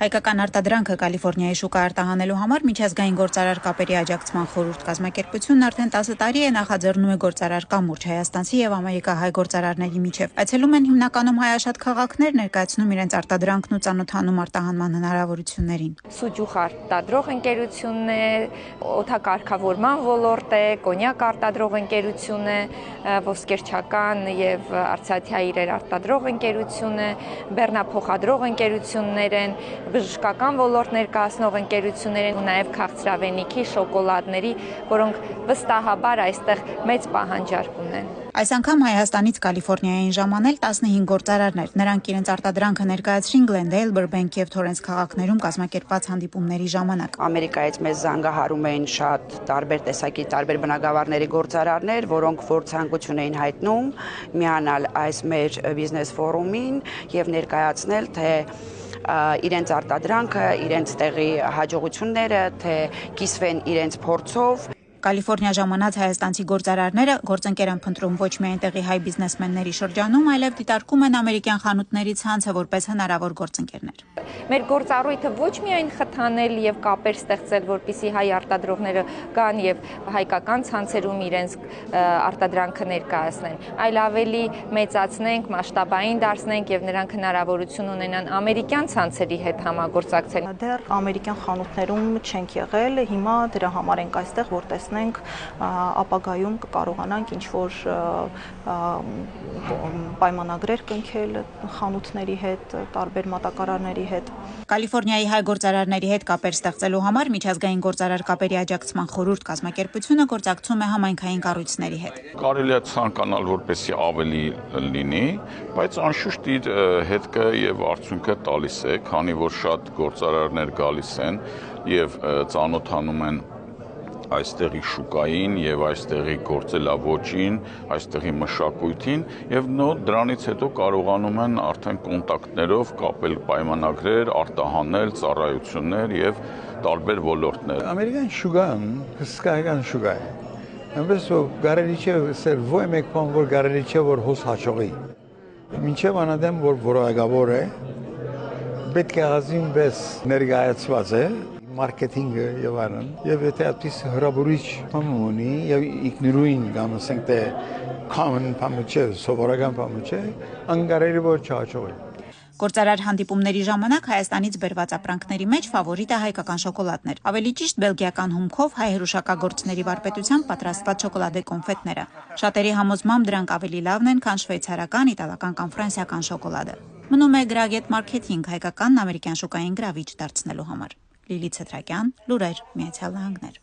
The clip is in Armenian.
Հայկական արտադրանքը Կալիֆորնիայի շուկա արտահանելու համար միջազգային գործարար կապերի աջակցման խորհուրդ կազմակերպությունն արդեն 10 տարի է նախաձեռնում է գործարար կամուրջ հայաստանցի եւ ամերիկահայ գործարարների միջև։ Այցելում են հիմնականում հայաշատ քաղաքներ, ներկայացնում իրենց արտադրանքն ու ծանոթանում արտահանման հնարավորություններին։ Սուջուխ արտադրող ընկերությունն է, օդակարգավորման ոլորտ է, կոնյակ արտադրող ընկերություն է, ոսկերչական եւ արծաթյա իրեր արտադրող ընկերություն է, բեռնափոխադրող ընկերություններ են, բժշկական ոլորտ ներկայացնող ընկերություններ են ու նաև քաղցրավենիքի, շոկոլադների, որոնք վստահաբար այստեղ մեծ պահանջարկ ունեն։ Այս անգամ Հայաստանից Կալիֆորնիային ժամանել 15 գործարարներ։ Նրանք իրենց արտադրանքը ներկայացրին Գլենդեյլ, Բըրբենք եւ Թորենս քաղաքներում կազմակերպված հանդիպումների ժամանակ։ Ամերիկայից մեզ զանգահարում էին շատ տարբեր տեսակի, տարբեր բնագավառների գործարարներ, որոնք որ ցանկություն էին հայտնում միանալ այս մեր բիզնես ֆորումին եւ ներկայացնել թե իրենց արտադրանքը, իրենց տեղի հաջողությունները, թե կիսվեն իրենց փորձով։ Կալիֆորնիա ժամանած հայաստանցի գործարարները գործընկեր են փնտրում ոչ միայն տեղի հայ բիզնեսմենների շրջանում, այլև դիտարկում են ամերիկյան խանութների ցանցը որպես հնարավոր գործընկերներ։ Մեր գործառույթը ոչ միայն խթանել եւ կապեր ստեղծել, որպեսզի հայ արտադրողները գան եւ հայկական ցանցերում իրենց արտադրանքը ներկայացնեն, այլ ավելի մեծացնենք, մասշտաբային դարձնենք եւ նրանք հնարավորություն ունենան ամերիկյան ցանցերի հետ համագործակցել։ Դեռ ամերիկյան խանութներում չենք եղել, հիմա դրա համար ենք այստեղ, որ ապագայում կկարողանանք ինչ-որ պայմանագրեր կնքել խանութների հետ, տարբեր մատակարարների հետ։ Կալիֆորնիայի հայ գործարարների հետ կապեր ստեղծելու համար միջազգային գործարար կապերի աջակցման խորհուրդ կազմակերպությունը գործակցում է համայնքային կառույցների հետ։ Կարելի է ցանկանալ, որպեսզի ավելի լինի, բայց անշուշտ իր հետքը եւ արդյունքը տալիս է, քանի որ շատ գործարարներ գալիս են եւ ծանոթանում են այստեղի շուկային եւ այստեղի գործելավոճին, այստեղի մշակույթին եւ դրանից հետո կարողանում են արդեն կոնտակտներով կապել պայմանագրեր, արտահանել ծառայություններ եւ տարբեր ոլորտներ։ Ամերիկյան շուկան հսկայական շուկա է։ Այնպես որ կարելի չէ ասել ոչ մեկ բան, որ կարելի չէ որ հոս հաջողի։ Մինչեւ անադեմ որ որակավոր է, պետք է ազինպես ներկայացված է մարքեթինգը եւ այլն եւ եթե այդպես հրաբուրիչ բան ունի եւ իգնորույն կամ ասենք թե common բանը սովորական բանը չէ անկարելի որ չհաջողի։ Գործարար հանդիպումների ժամանակ Հայաստանից բերված ապրանքների մեջ ֆավորիտը հայկական շոկոլադներ, ավելի ճիշտ բելգիական հումքով հայ հրուշակագործների վարպետությամբ պատրաստված շոկոլադե կոնֆետները։ Շատերի համոզմամբ դրանք ավելի լավն են, քան շվեյցարական, իտալական կամ ֆրանսիական շոկոլադը։ Մնում է գրագետ մարքեթինգ հայկականն ամերիկյան շուկային գրավիչ դարձնելու համար։ Լիլիթ Ցետրակյան, Լուրեր, Միացյալ Նահանգներ։